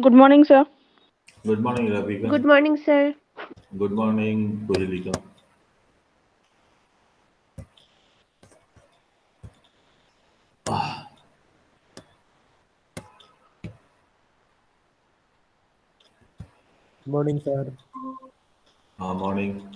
Good morning, sir. Good morning, Ravika. Good morning, sir. Good morning, Kohelika. Morning, sir. Morning.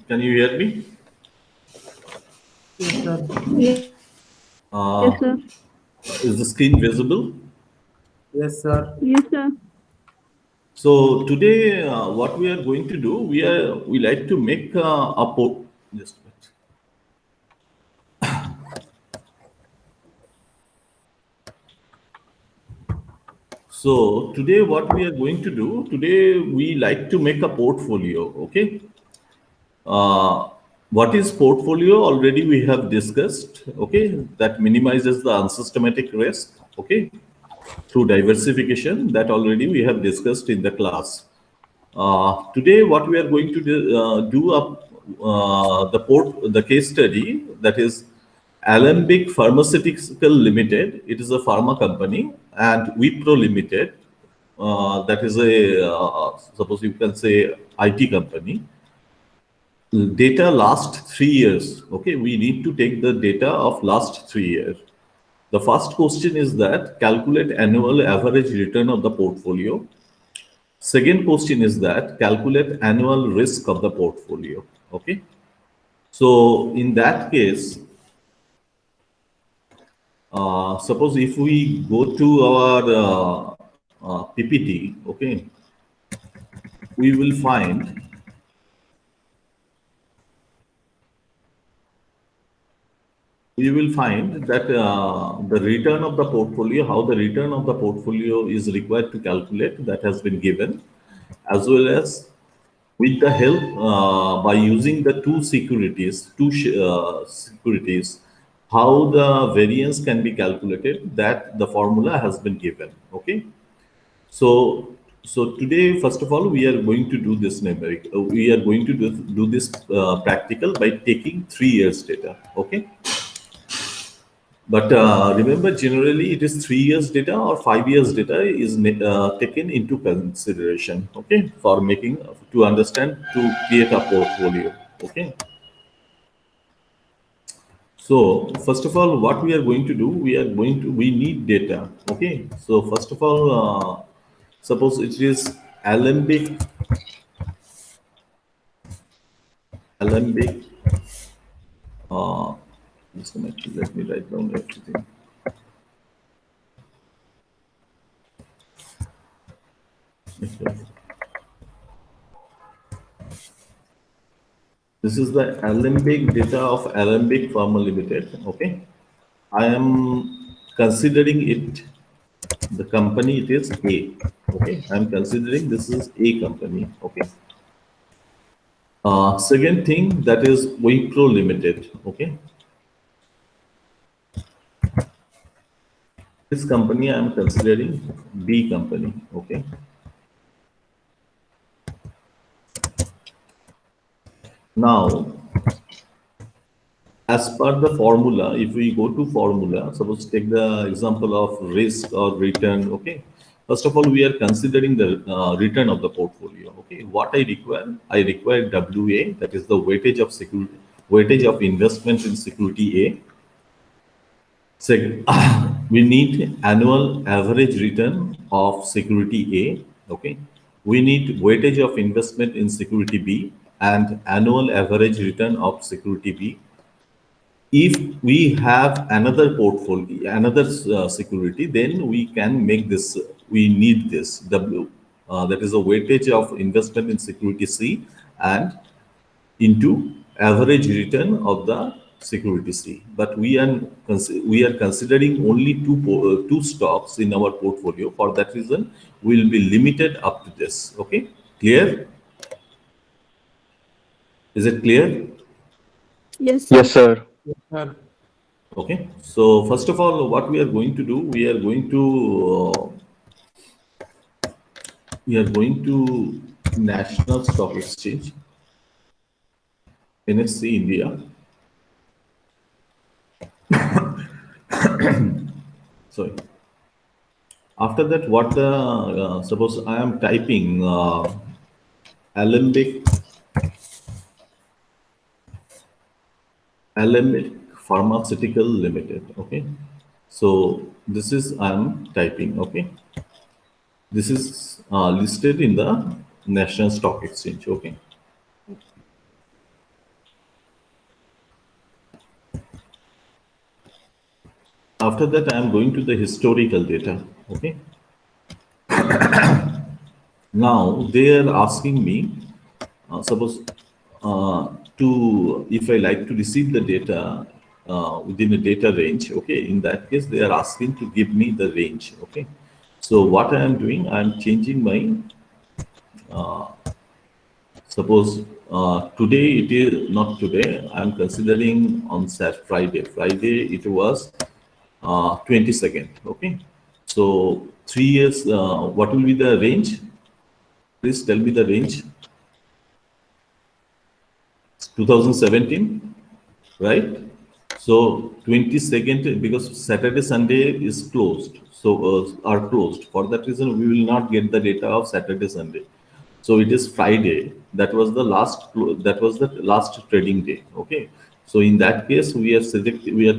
Can you hear me? Yes, sir. Yes, Uh, sir. is the screen visible? Yes, sir. Yes, sir. So today, what we are going to do, we like to make a just a minute. So today, what we are going to do today, we like to make a portfolio. Okay. Uh, what is portfolio? Already we have discussed. Okay, that minimizes the unsystematic risk. Okay, through diversification, that already we have discussed in the class. Today, what we are going to do up the case study, that is Alembic Pharmaceutical Limited. It is a pharma company, and Wipro Limited. That is a suppose you can say IT company. Data last 3 years. Okay, we need to take the data of last 3 years. The first question is that calculate annual average return of the portfolio. Second question is that calculate annual risk of the portfolio. Okay. So in that case, suppose if we go to our PPT, okay, we will find that the return of the portfolio, how the return of the portfolio is required to calculate, that has been given, as well as with the help by using the securities, how the variance can be calculated, that the formula has been given. Okay. So, so today, first of all, we are going to do this numeric. We are going to do this practical by taking 3 years data. Okay. But remember, generally it is 3 years data or 5 years data is taken into consideration. Okay, for making to understand to create a portfolio. Okay. So first of all, what we are going to do, we need data. Okay. So first of all, suppose it is alembic. Uh, just a minute, let me write down everything. Okay. This is the Alembic data of Alembic Pharma Limited. Okay. I am considering it, the company it is A. Okay. I am considering this is A company. Okay. Second thing, that is Wipro Limited. Okay. This company I am considering B company. Okay. Now, as per the formula, if we go to formula, suppose take the example of risk or return. Okay. First of all, we are considering the return of the portfolio. Okay. What I require WA, that is the weightage of security, weightage of investment in security A. Second, we need annual average return of security A. Okay. We need weightage of investment in security B and annual average return of security B. If we have another portfolio, another security, then we can make this, we need this W. That is a weightage of investment in security C and into average return of the security C. But we are considering only two stocks in our portfolio. For that reason, we will be limited up to this. Okay, clear? Is it clear? Yes, Yes, sir. sir. Yes, sir. Okay. So first of all, what we are going to do, we are going to National Stock Exchange, NSE India. Sorry. After that, what the suppose I am typing Alembic Pharmaceutical Limited. Okay. So this is I am typing. Okay. This is listed in the National Stock Exchange. Okay. After that, I am going to the historical data. Okay. Now they are asking me, suppose if I like to receive the data within a data range. Okay. In that case, they are asking to give me the range. Okay. So what I am doing, I am changing my. Suppose today it is not today. I am considering on Friday. Friday it was 22nd. Okay. So 3 years. What will be the range? Please tell me the range. 2017, right? So 22nd, because Saturday, Sunday is closed. So are closed. For that reason, we will not get the data of Saturday, Sunday. So it is Friday. That was the last trading day. Okay. So in that case, we are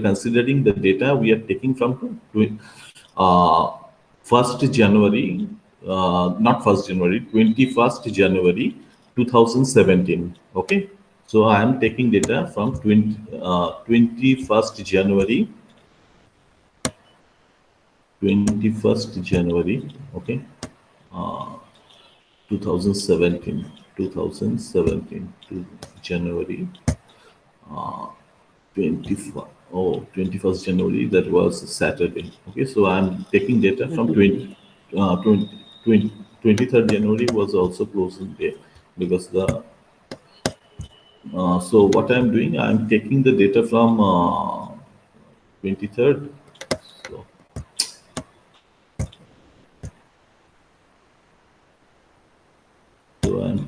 considering the data we are taking from uh, 1st January, not 1st January, 21st January 2017. Okay. So I am taking data from 21st January, okay, 2017 to January 25. Oh, 21st January, that was Saturday. Okay, so I'm taking data from 23rd January was also closing day because the so what I'm doing, I'm taking the data from 23rd. So, I'm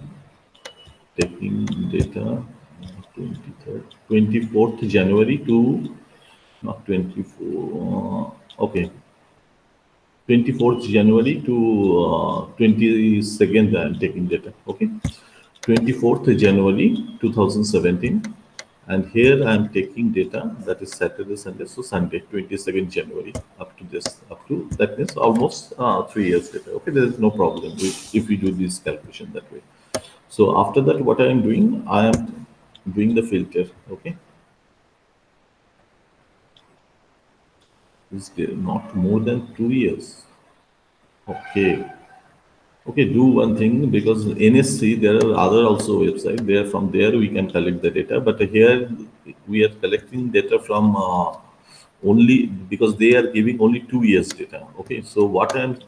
taking data 23rd, 24th January to not 24. Okay, 24th January to 22nd. I'm taking data. Okay, 24th January 2017. And here I'm taking data that is Saturday, Sunday, so Sunday, 22nd January up to that means almost 3 years later. Okay, there is no problem if we do this calculation that way. So after that, what I am doing, I am doing the filter. Okay, is there not more than 2 years? Okay. Okay, do one thing because NSC, there are other also website. There from there we can collect the data. But here we are collecting data from only because they are giving only 2 years data. Okay, so what I'm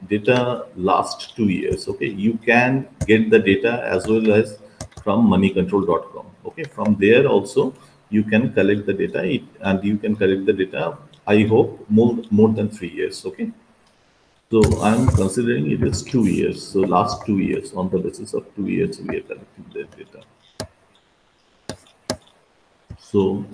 data last 2 years. Okay, you can get the data as well as from moneycontrol.com. Okay, from there also you can collect the data and you can collect the data I hope more than 3 years. Okay. So I'm considering it is 2 years. So last 2 years, on the basis of 2 years, we are collecting the data. So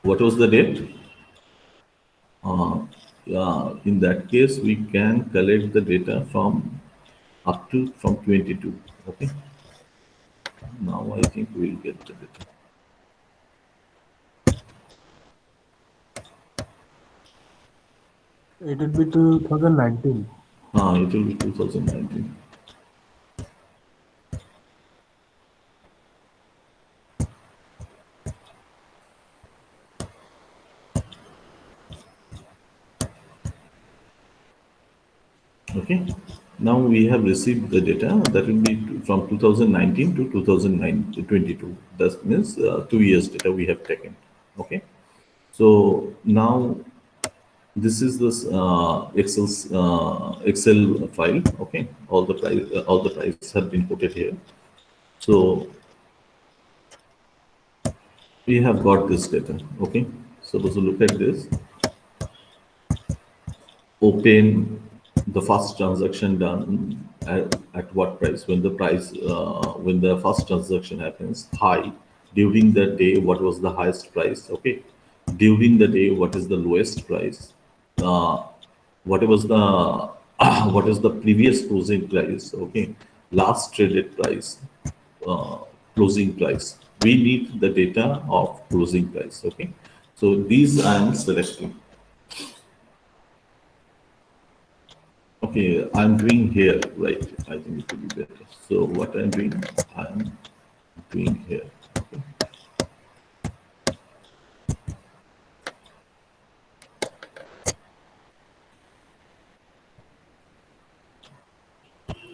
what was the date? Yeah, in that case, we can collect the data from up to from 22. Okay. Now I think we'll get the data. It will be 2019. It will be 2019. Okay. Now we have received the data that will be from 2019 to 2022. That means 2 years data we have taken. Okay. So now this is this Excel file. Okay. All the prices have been put it here. So we have got this data. Okay. Suppose you look at this. Open the first transaction done at what price? When the price, when the first transaction happens, high. During the day, what was the highest price? Okay. During the day, what is the lowest price? Uh, what was the what is the previous closing price? Okay. Last traded price, uh, closing price. We need the data of closing price. Okay. So these I am selecting. Okay, I'm doing here, right? I think it will be better. So what I'm doing here. Okay.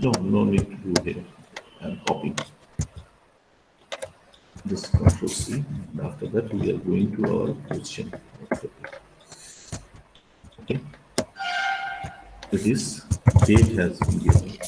No, no need to do here. I'm copying this Control C. And after that, we are going to our question. Okay. Okay. This date has been given.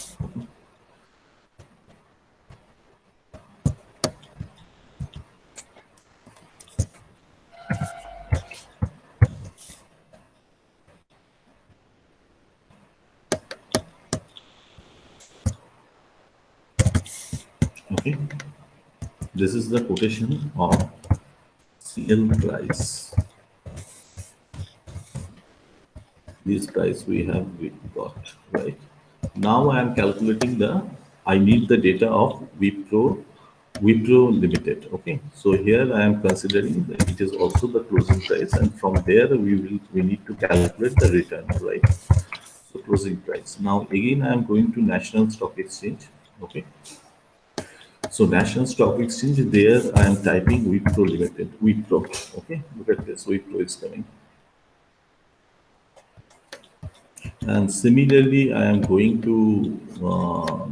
Okay. This is the quotation of CL price. This price we got, right? Now I am calculating I need the data of Wipro Limited. Okay, so here I am considering that it is also the closing price, and from there we need to calculate the return, right? So closing price. Now again I am going to National Stock Exchange. Okay, so National Stock Exchange, there I am typing Wipro Limited. Wipro. Okay, look at this. Wipro is coming. And similarly, I am going to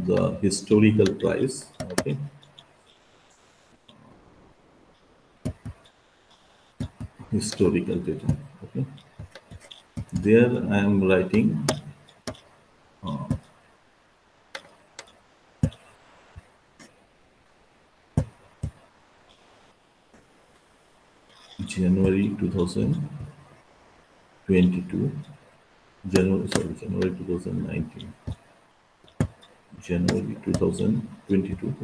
the historical price. Okay, historical data. Okay, there I am writing January 2022, January 2019, January 2022,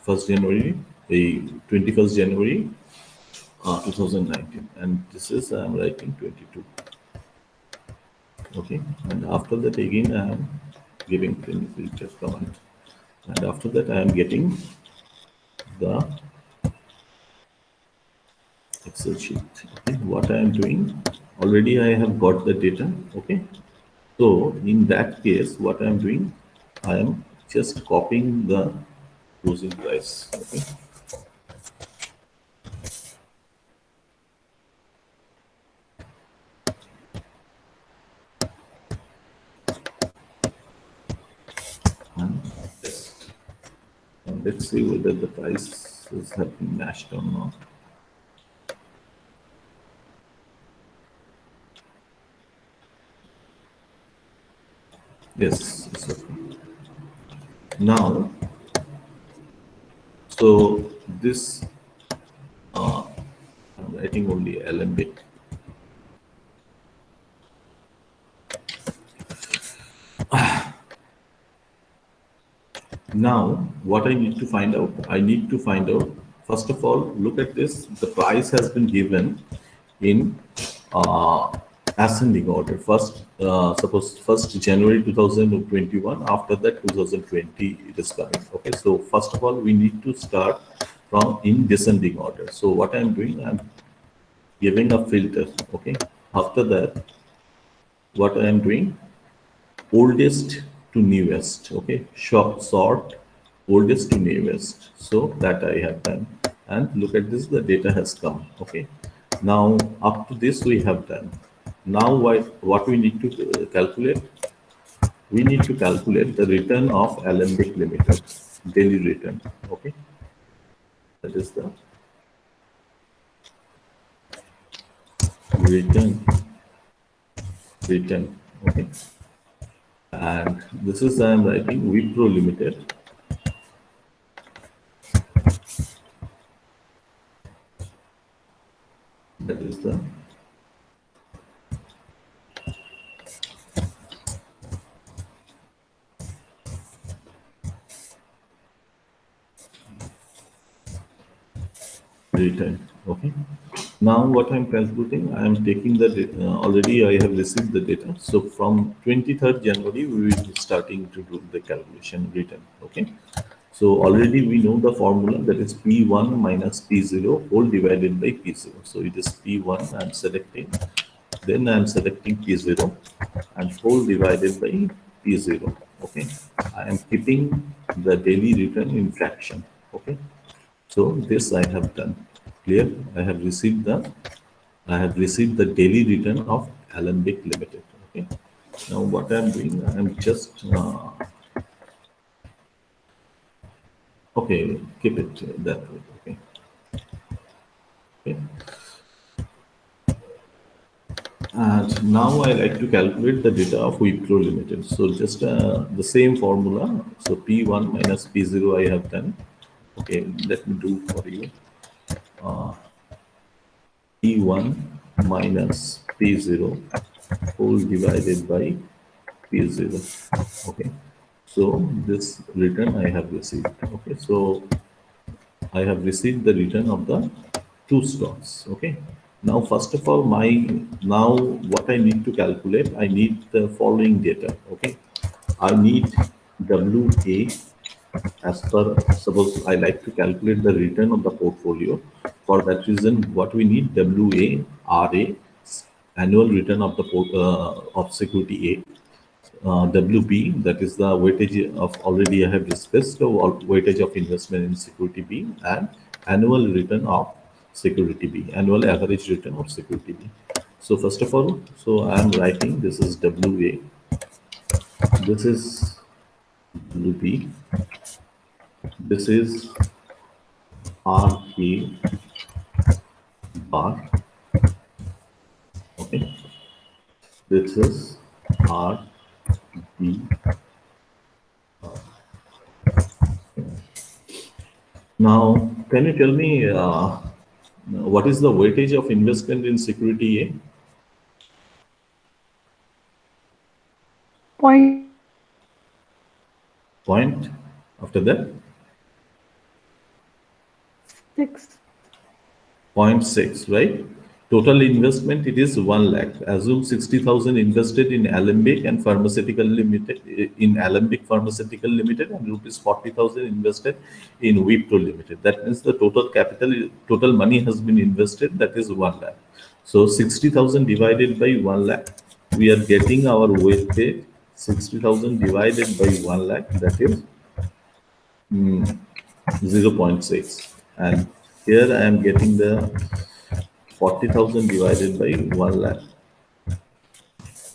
1st January, the 21st January 2019, and this is I am writing 22. Okay, and after that again I am giving filter command, and after that I am getting the Excel sheet. Okay, what I am doing, already I have got the data. Okay, so in that case, what I am doing, I am just copying the closing price. Okay, and paste. And let's see whether the prices have been matched or not. Yes, it's okay. Now, so this, I'm writing only Alembic. Now, what I need to find out, first of all, look at this. The price has been given in ascending order. First, suppose 1st January 2021, after that 2020 it is coming. Okay, so first of all, we need to start from in descending order. So what I'm doing, I'm giving a filter. Okay, after that, what I am doing, oldest to newest. Okay, sort oldest to newest. So that I have done, and look at this, the data has come. Okay, now up to this we have done. Now what we need to calculate, we need to calculate the return of Alembic Limited, daily return. Okay, that is the return. Okay, and this is I am writing Wipro Limited. That is the return. Okay, now what I'm calculating, I am taking the already I have received the data. So from 23rd January we will be starting to do the calculation return. Okay, so already we know the formula, that is P1 minus P0 whole divided by P0. So it is P1 I'm selecting, then I'm selecting P0 and whole divided by P0. Okay, I am keeping the daily return in fraction. Okay, so this I have done. Clear? I have received the daily return of Alembic Limited. Okay. Now what I am doing, I am just okay. Keep it that way. Okay. Okay. And now I like to calculate the data of Wipro Limited. So just the same formula. So P1 minus P0 I have done. Okay, let me do for you. P1 minus P0 whole divided by P0. Okay, so this return I have received. Okay, so I have received the return of the two stocks. Okay, now first of all, what I need to calculate, I need the following data. Okay, I need WA. As per, suppose I like to calculate the return of the portfolio. For that reason, what we need, WA, RA, annual return of the of security A, WB, that is the weightage of, already I have discussed, the weightage of investment in security B, and annual return of security B, annual average return of security B. So first of all, so I am writing, this is WA, this is WB, this is RK bar. Okay, this is RB. Now, can you tell me what is the weightage of investment in security A? Point after that? 6. 0.6, right? Total investment, it is 1 lakh. Assume 60,000 invested in Alembic and Pharmaceutical Limited, and rupees 40,000 invested in Wipro Limited. That means the total capital, total money has been invested, that is 1 lakh. So 60,000 divided by 1 lakh, we are getting our weighted 60,000 divided by 1 lakh, that is 0.6. And here I am getting the 40,000 divided by 1 lakh.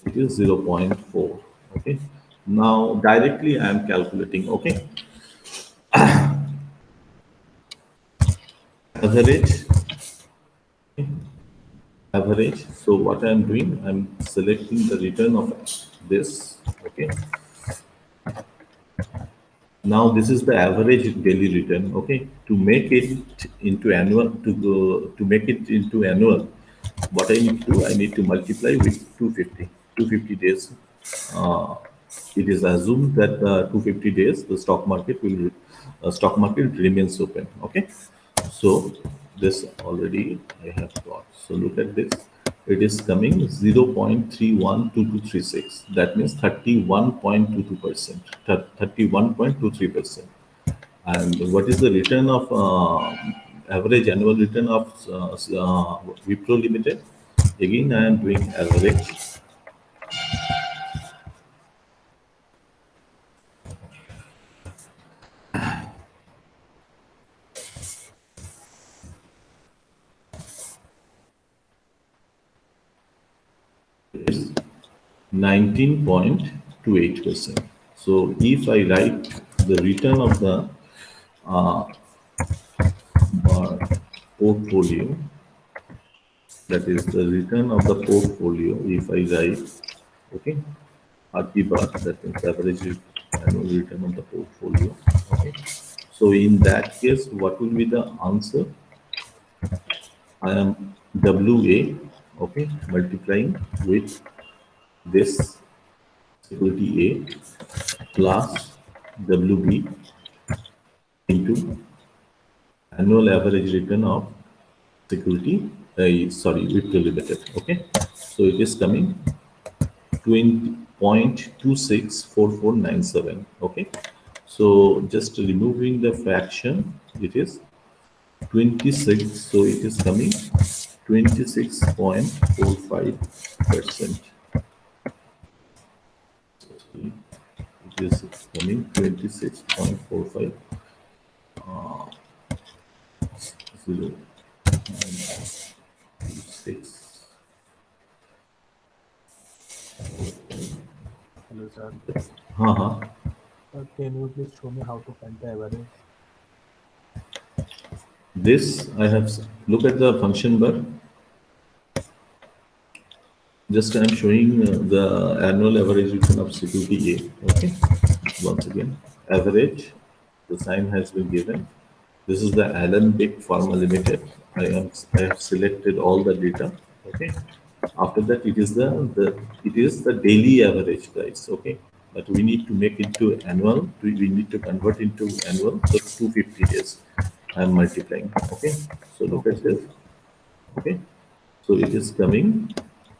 It is 0.4. Okay. Now directly I am calculating. Okay. Average. Okay. Average. So what I am doing, I am selecting the return of this. Okay. Now this is the average daily return. Okay, to make it into annual, to make it into annual, what I need to do, I need to multiply with 250. 250 days. Uh, it is assumed that 250 days the stock market remains open. Okay, so this already I have got. So look at this. It is coming 0.312236. That means 31.22%, 31.23%. And what is the return of average annual return of Wipro Limited? Again, I am doing average. Is 19.28%. So if I write the return of the portfolio, that is the return of the portfolio, if I write, okay, RP bar, that means average annual return of the portfolio. Okay. So in that case, what will be the answer? I am WA, okay, multiplying with this security A plus WB into annual average return of security, Wipro Limited. Okay, so it is coming 20.264497. Okay, so just removing the fraction, it is 26. So it is coming 26.45%. It is coming 26.45. 0, 6. Hello, sir. Can you please show me how to find the average? This I have, look at the function bar. Just I am showing the annual average return of security A. Okay. Once again, average, the sign has been given. This is the Alembic Pharma Limited. I have selected all the data. Okay. After that, it is the daily average price. Okay. But we need to make it to annual. We need to convert into annual. So 250 days. I am multiplying. Okay. So look at this. Okay. So it is coming.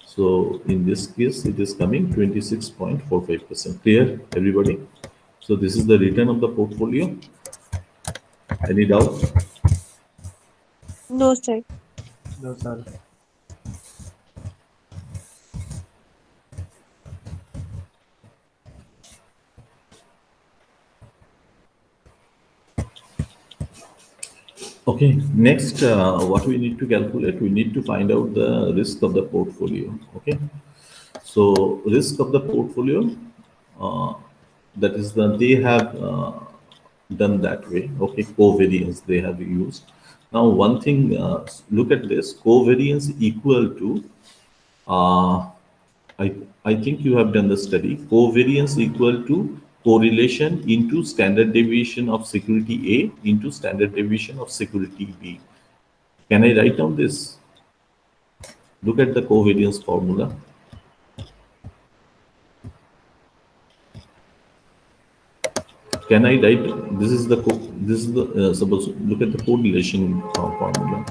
So in this case, it is coming 26.45%. Clear, everybody? So this is the return of the portfolio. Any doubt? No, sir. No, sir. Okay, next, what we need to calculate, we need to find out the risk of the portfolio. Okay, so risk of the portfolio, uh, that is they have done that way. Okay, covariance they have used. Now, one thing, look at this, covariance equal to, uh, I, I think you have done the study, covariance equal to correlation into standard deviation of security A into standard deviation of security B. Can I write down this? Look at the covariance formula. Can I write, suppose, look at the correlation formula.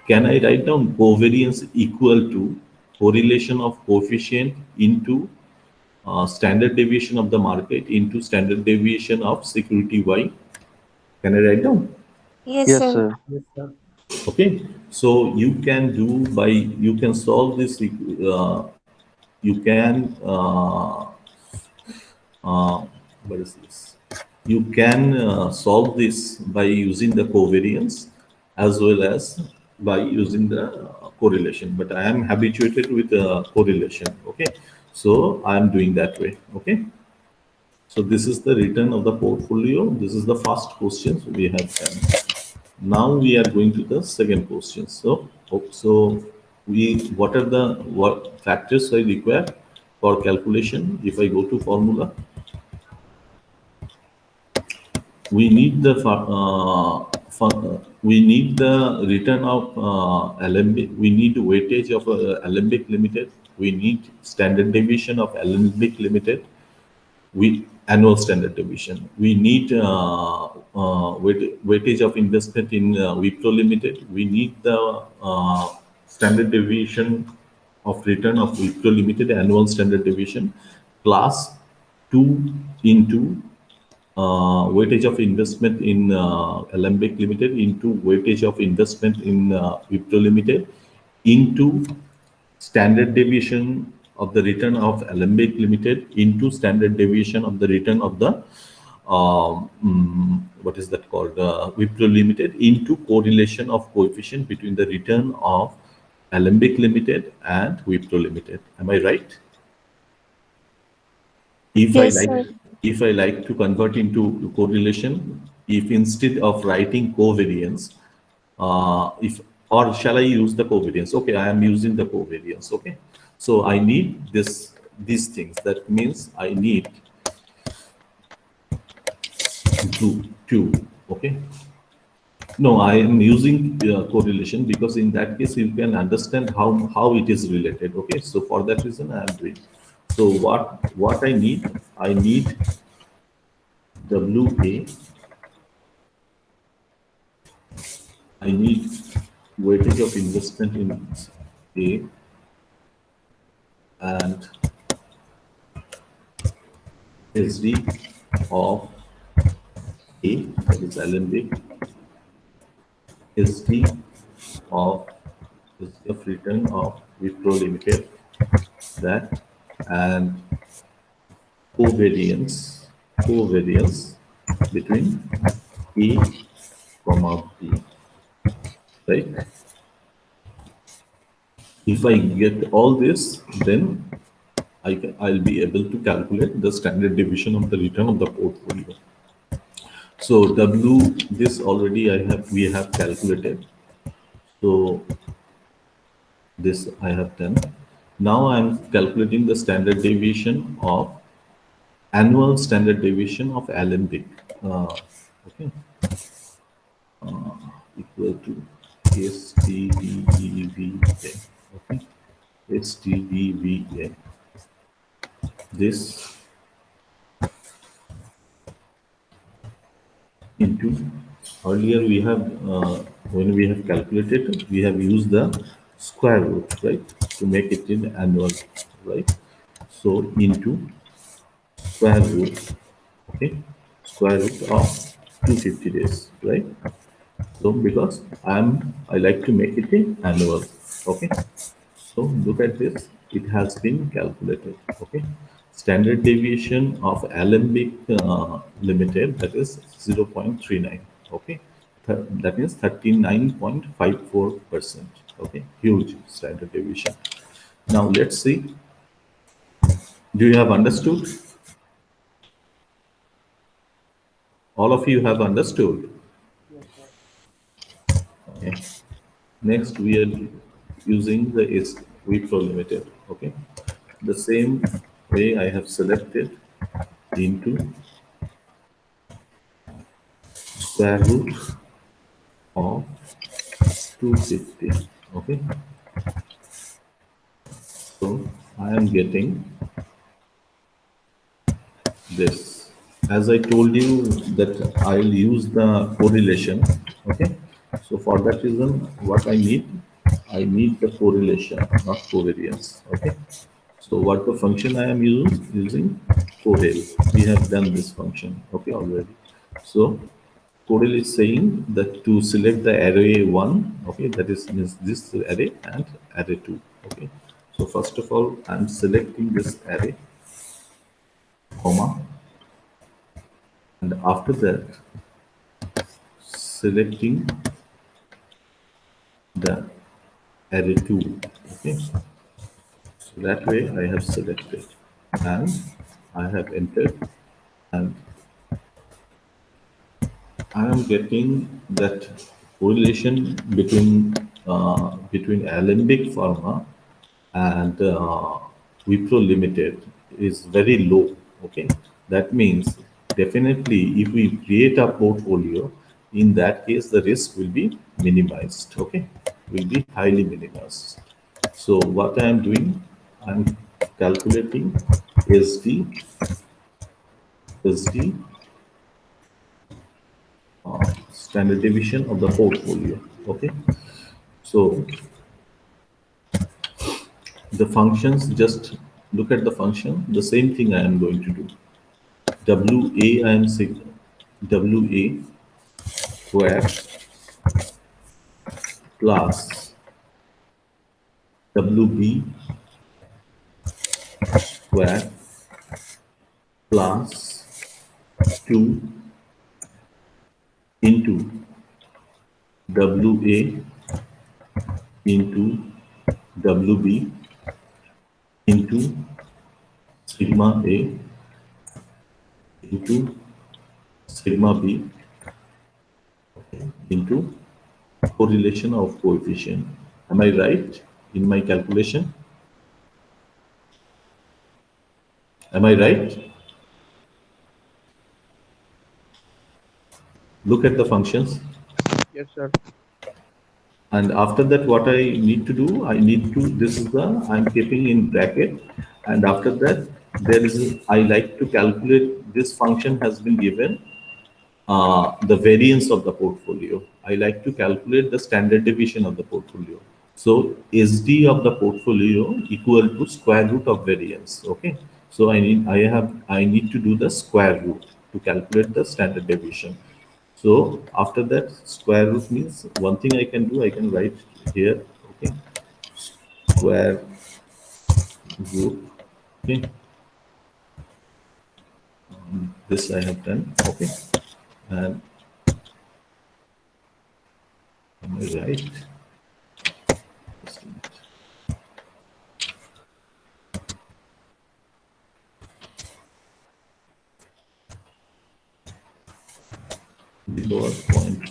Can I write down covariance equal to correlation of coefficient into standard deviation of the market into standard deviation of security Y? Can I write down? Yes, Yes, sir. sir. Yes, sir. Okay, so you can do by, you can solve this, you can, what is this? You can solve this by using the covariance as well as by using the correlation. But I am habituated with correlation. Okay, so I am doing that way. Okay, so this is the return of the portfolio. This is the first question we have done. Now we are going to the second question. So what are the factors I require for calculation? If I go to formula, we need the we need the return of Alembic. We need weightage of Alembic Limited. We need standard deviation of Alembic Limited. We annual standard deviation. We need weightage of investment in Wipro Limited. We need the standard deviation of return of Wipro Limited, annual standard deviation, class 2 into weightage of investment in Alembic Limited into weightage of investment in Wipro Limited into standard deviation of the return of Alembic Limited into standard deviation of the return of the what is that called, Wipro Limited, into correlation of coefficient between the return of Alembic Limited and Wipro Limited. Am I right? If Yes, I sir. like, if I like to convert into correlation, if instead of writing covariance, if, or shall I use the covariance? Okay, I am using the covariance. Okay, so I need these things. That means I need two. Okay. No, I am using correlation because in that case you can understand how it is related. Okay, so for that reason I am doing. So what I need WA. I need weightage of investment in A and SD of A, that is Alembic, SD of return of Wipro Limited, that, and covariance between A, comma B, right? If I get all this, then I'll be able to calculate the standard deviation of the return of the portfolio. So W, this already we have calculated. So this I have done. Now I'm calculating the standard deviation of annual standard deviation of Alembic. Okay, equal to STDVA. Okay, STDVA. This into, earlier we have when we have calculated, we have used the square root, right, to make it in annual, right? So into square root, okay, square root of 250 days, right? So because I like to make it in annual. Okay, so look at this, it has been calculated. Okay, standard deviation of Alembic Limited, that is 0.39. Okay, that is 39.54%. Okay, huge standard deviation. Now let's see, do you have understood? All of you have understood? Okay. Next, we are using the Wipro Limited. Okay, the same way I have selected into square root of 250. Okay, so I am getting this. As I told you that I'll use the correlation. Okay, so for that reason, what I need the correlation, not covariance. Okay, so what the function I am using? Correl. We have done this function, okay, already. So Corel is saying that to select the array 1, okay, that is means this array and array 2. Okay, so first of all, I'm selecting this array, comma, and after that selecting the array 2. Okay, so that way I have selected and I have entered, and I am getting that correlation between Alembic Pharma and Wipro Limited is very low. Okay, that means definitely if we create a portfolio, in that case the risk will be minimized. Okay, will be highly minimized. So what I am doing, I'm calculating SD standard deviation of the portfolio. Okay, so the functions, just look at the function, the same thing I am going to do. WA, I am saying WA square plus WB square plus 2 into WA into WB into sigma A into sigma B into correlation of coefficient. Am I right in my calculation? Am I right? Look at the functions. Yes, sir. And after that, what I need to do, I need to, this is the, I'm keeping in bracket. And after that, there is, I like to calculate, this function has been given the variance of the portfolio. I like to calculate the standard deviation of the portfolio. So SD of the portfolio equal to square root of variance. Okay. So I need to do the square root to calculate the standard deviation. So after that, square root means one thing I can do, I can write here. Okay. Square root. Okay. This I have done. Okay. And am I right? Just a minute. Below 0.5.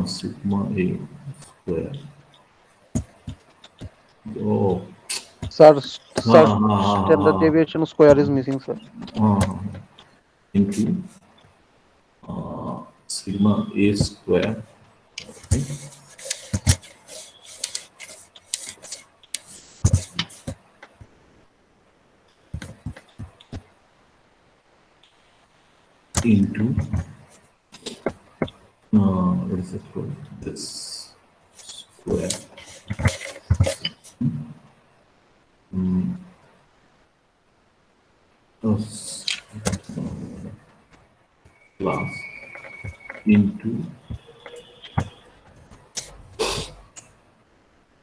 Sigma A square. Oh, Sir, ah, standard deviation square is missing, sir. Into sigma A square. Okay. Into what is it called? This square. Plus into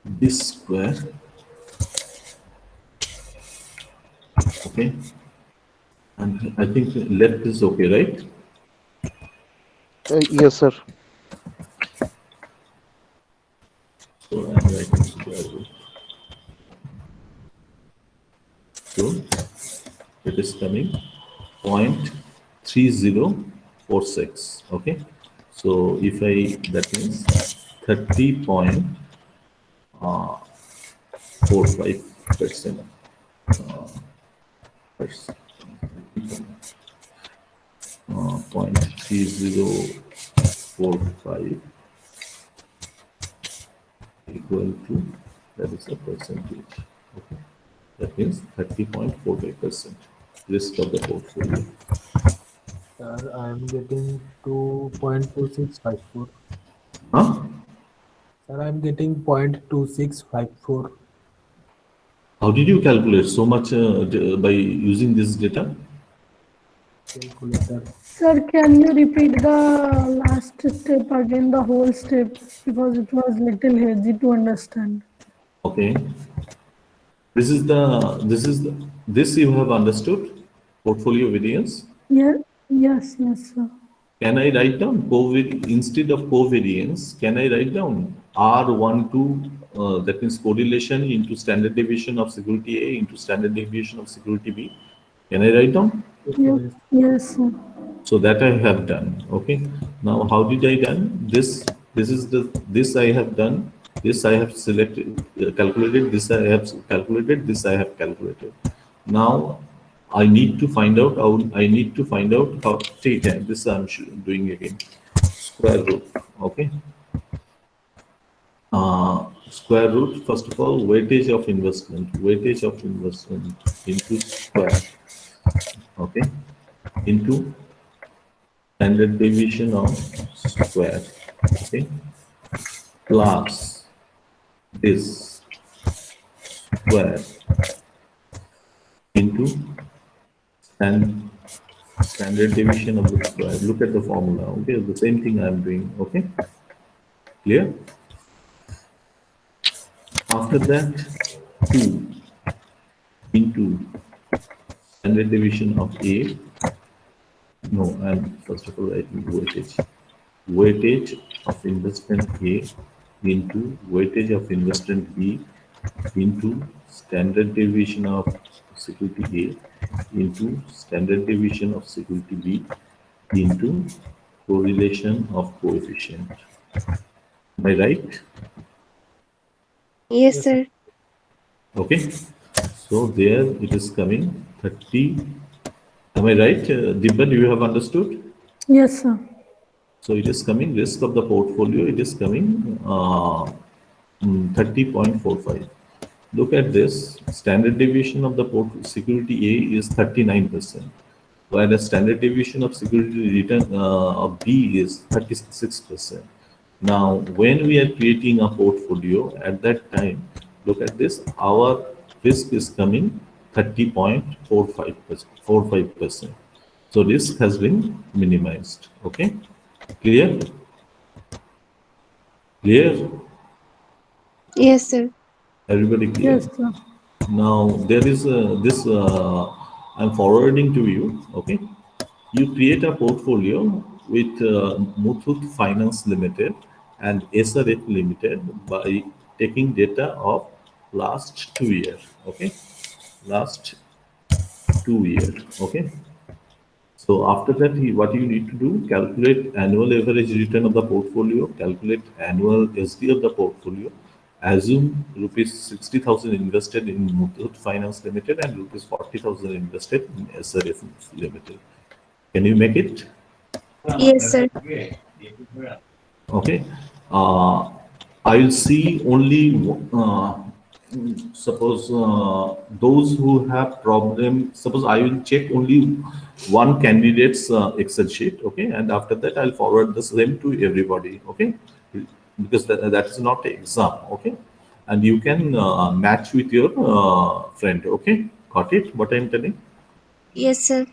this square. Okay. And I think left is okay, right? Yes, sir. So I'm writing square root. So it is coming 0.3046. Okay. So if I, that means 30.45%. 0.3045 equal to, that is a percentage. Okay. That means 30.45% risk of the portfolio. Sir, I am getting 2.2654. Huh? Sir, I am getting 0.2654. How did you calculate so much by using this data? Calculator. Sir, can you repeat the last step again, the whole step, because it was little hazy to understand. Okay. This you have understood, portfolio variance. Yeah, yes, sir. Can I write down instead of covariance? Can I write down R12? That means correlation into standard deviation of security A into standard deviation of security B. Can I write down? Yes, sir. So that I have done. Okay. Now how did I done this? This I have done This I have selected, calculated. This I have calculated. This I have calculated. Now I need to find out how. I need to find out how. Take this. I'm doing again. Square root. Okay. Square root. First of all, weightage of investment. Weightage of investment into square. Okay. Into standard deviation of square. Okay. Plus this square into standard deviation of the square. Look at the formula. Okay, the same thing I am doing. Okay, clear? After that, 2 into standard deviation of A. No, I'm first of all writing weightage. Weightage of investment A into weightage of investment B into standard deviation of security A into standard deviation of security B into correlation of coefficient. Am I right? Yes, sir. Okay. So there it is coming 30. Am I right? Dibba, do you have understood? Yes, sir. So it is coming risk of the portfolio. It is coming 30.45. Look at this. Standard deviation of the security A is 39%, while the standard deviation of security return of B is 36%. Now, when we are creating a portfolio, at that time, look at this. Our risk is coming 30.45%. So risk has been minimized. Okay, clear? Clear? Yes, sir. Everybody clear? Yes, sir. Now there is this I'm forwarding to you. Okay, you create a portfolio with Muthoot Finance Limited and SRF Limited by taking data of last 2 years. Okay, last 2 years. Okay. So after that, what you need to do, calculate annual average return of the portfolio, calculate annual SD of the portfolio, assume rupees 60,000 invested in Muthoot Finance Limited and rupees 40,000 invested in SRF Limited. Can you make it? Yes, sir. Okay. I will see only, suppose those who have problem, suppose I will check only one candidate's Excel sheet, okay, and after that I'll forward the same to everybody, okay, because that is not an exam, okay, and you can match with your friend, okay, got it, what I'm telling? Yes, sir.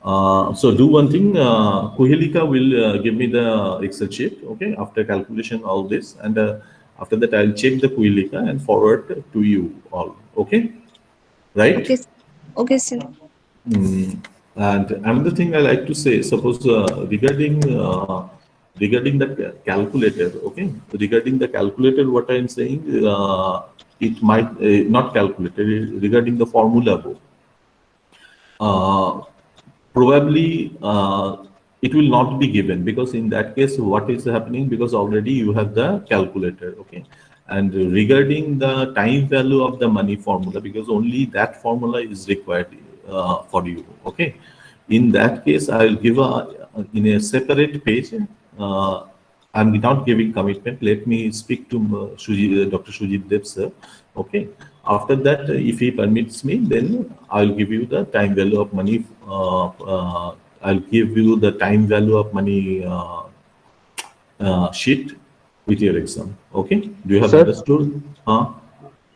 So do one thing, Kuhelika will give me the Excel sheet, okay, after calculation all this, and after that I'll check the Kuhelika and forward to you all, okay, right? Okay. Okay, sir. And another thing I like to say, suppose regarding the calculator, okay, regarding the calculator, what I'm saying, it might not calculator regarding the formula book. Probably it will not be given, because in that case what is happening, because already you have the calculator, okay, and regarding the time value of the money formula, because only that formula is required for you, okay, in that case I will give in a separate page. I'm not giving commitment. Let me speak to Dr. Shujit Dev sir, okay. After that, if he permits me, then I'll give you the time value of money. I'll give you the time value of money sheet with your exam. Okay? Do you have Sir? understood?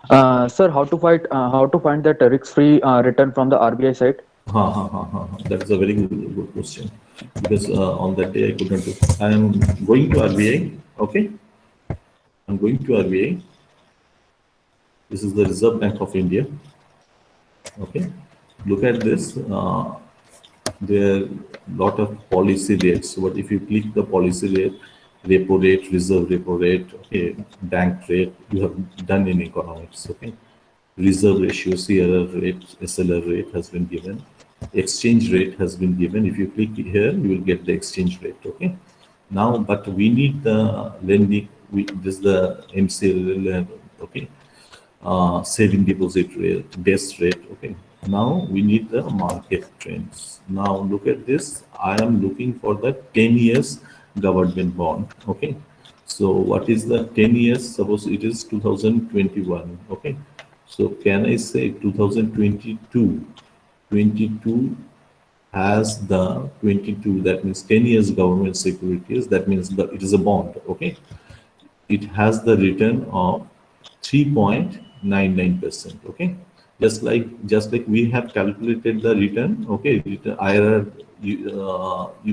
Sir, how to find that risk-free return from the RBI site? That's a very good question, because on that day I couldn't do. I am going to RBI. Okay? I'm going to RBI. This is the Reserve Bank of India. Okay, look at this. There are a lot of policy rates. But if you click the policy rate, repo rate, reserve repo rate, okay, bank rate, you have done in economics. Okay, reserve ratio, CRR rate, SLR rate has been given. Exchange rate has been given. If you click here, you will get the exchange rate. Okay. Now, but we need the lending. this is the MCL level, okay. Saving deposit rate, best rate, okay. Now we need the market trends. Now look at this. I am looking for the 10 years government bond, okay. So what is the 10 years? Suppose it is 2021, okay. So can I say 2022? 22 has the 22, that means 10 years government securities, that means it is a bond, okay. It has the return of 3.99%, okay. Just like we have calculated the return, okay, return IRR,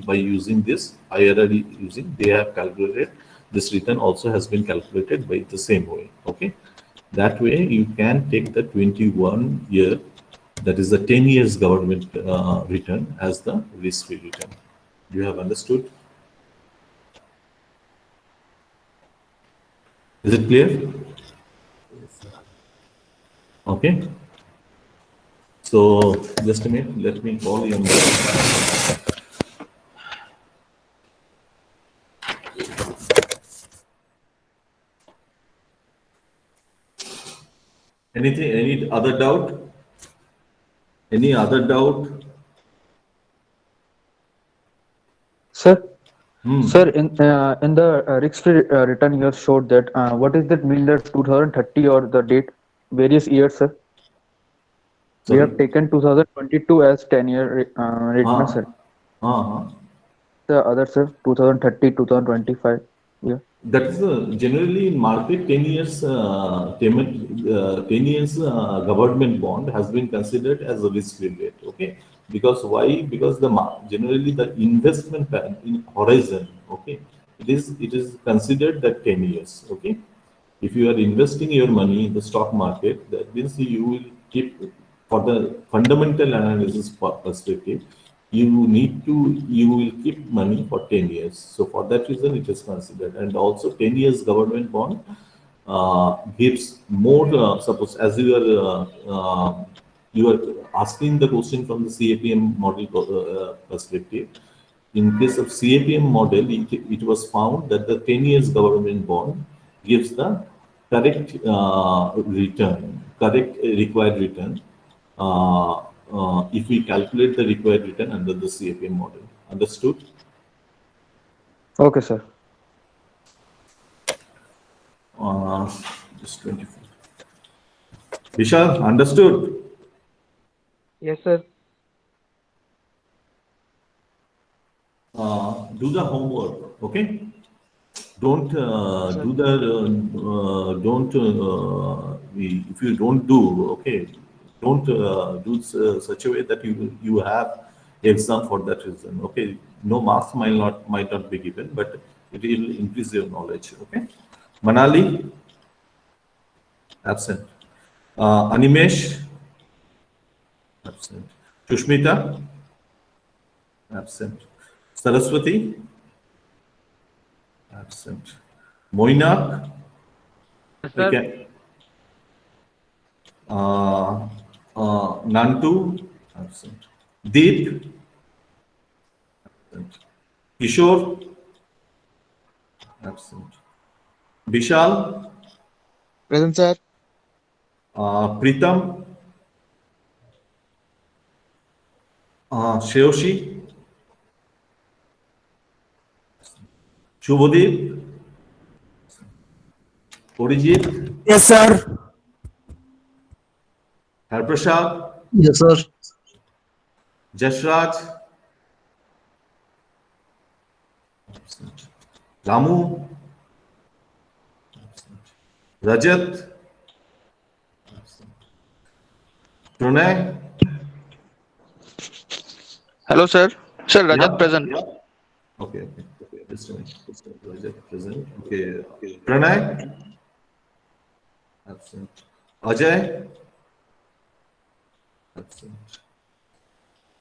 by using this IRR using, they have calculated this return also has been calculated by the same way, okay. That way you can take the 21 year, that is the 10 years government return as the risk-free return. Do you have understood? Is it clear? Okay. So just a minute, let me call you. Anything, any other doubt? Any other doubt? Sir, sir, in the risk-free return, you have showed that what is that mean that 2030 or the date, various years, sir? We Sorry? have taken 2022 as 10-year return, sir. The other, sir, 2030, 2025. Yeah. That is generally in market 10 years 10 years government bond has been considered as a risk-free rate. Okay, because why? Because generally the investment plan in horizon. Okay, it is considered that 10 years. Okay, if you are investing your money in the stock market, that means you will keep, for the fundamental analysis perspective, you will keep money for 10 years. So for that reason it is considered. And also 10 years government bond gives more, suppose as you are asking the question from the CAPM model perspective. In case of CAPM model, it was found that the 10 years government bond gives the correct return, correct required return, if we calculate the required return under the CAPM model. Understood? Okay, sir. Just 24. Vishal, understood? Yes, sir. Do the homework, okay? Don't do the don't if you don't do, okay, don't do such a way that you have exam for that reason. Okay, no marks might not be given, but it will increase your knowledge. Okay, Manali, absent. Animesh, absent. Sushmita, absent. Saraswati, absent. Moinak, okay. Nantu, absent. Deep, absent. Kishore, absent. Vishal, Present, sir. Pritam, Shreyoshi, Shubhadeep, Orijit, Yes, sir. Harprasad, Yes, sir. Jashraj, absent. Ramu, absent. Rajat, absent. Pranay, Hello, sir. Sir, Rajat yeah. present. Okay. Just a minute. Rajat present. Okay. Pranay, absent. Ajay, absent.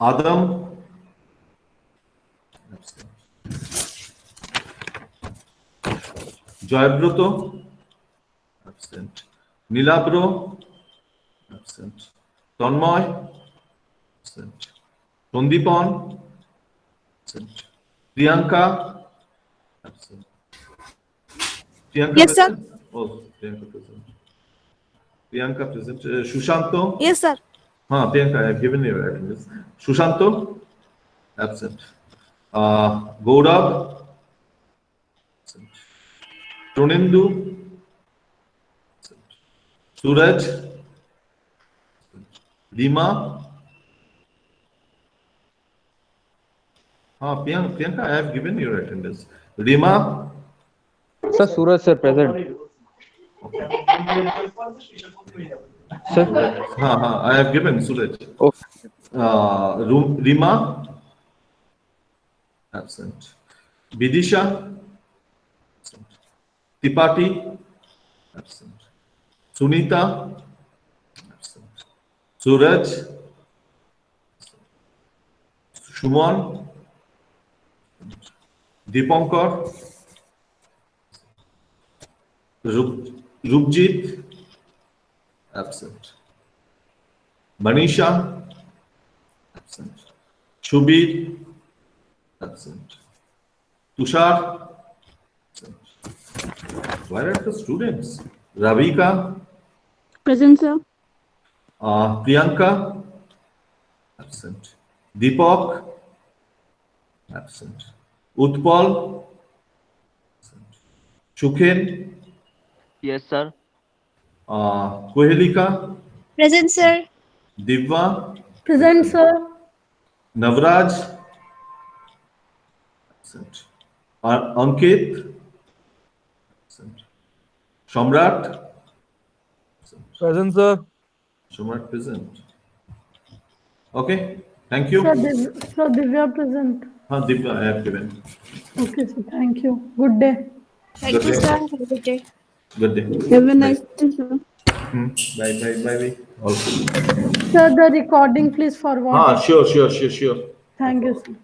Adam, absent. Joyabroto, absent. Nilabro, absent. Tanmoy, absent. Tondipon, absent. Priyanka, absent. Priyanka Yes, sir. present? Oh, Priyanka present. Priyanka present. Shushanto? Yes, sir. Priyanka, I have given you attendance. Shushanto? Absent. Gaurav? Absent. Trunindu? Absent. Suraj? Rima? Priyanka, I have given your attendance. Rima? Sir, Suraj sir present. Sir. I have given Suraj. Oh, Rima? Absent. Vidisha? Absent. Tipati? Absent. Sunita? Absent. Suraj? Shuman? Dipankar? Rupjit? Absent. Manisha? Absent. Shubir? Absent. Tushar? Absent. Where are the students? Ravika? Present, sir. Priyanka? Absent. Deepak? Absent. Utpal? Absent. Shukhen? Yes, sir. Kohelika? Present, sir. Divya? Present, sir. Navraj? Absent. Ankit? Absent. Shamrat? Present, sir. Shamrat present. Okay, thank you. Sir, Divya present. Divya, I have given. Okay, sir. Thank you. Good day. Thank you, sir. Have a good day. Good day. Have a nice day, sir. Bye. Also. Sir, the recording please forward. Sure. Thank you, sir.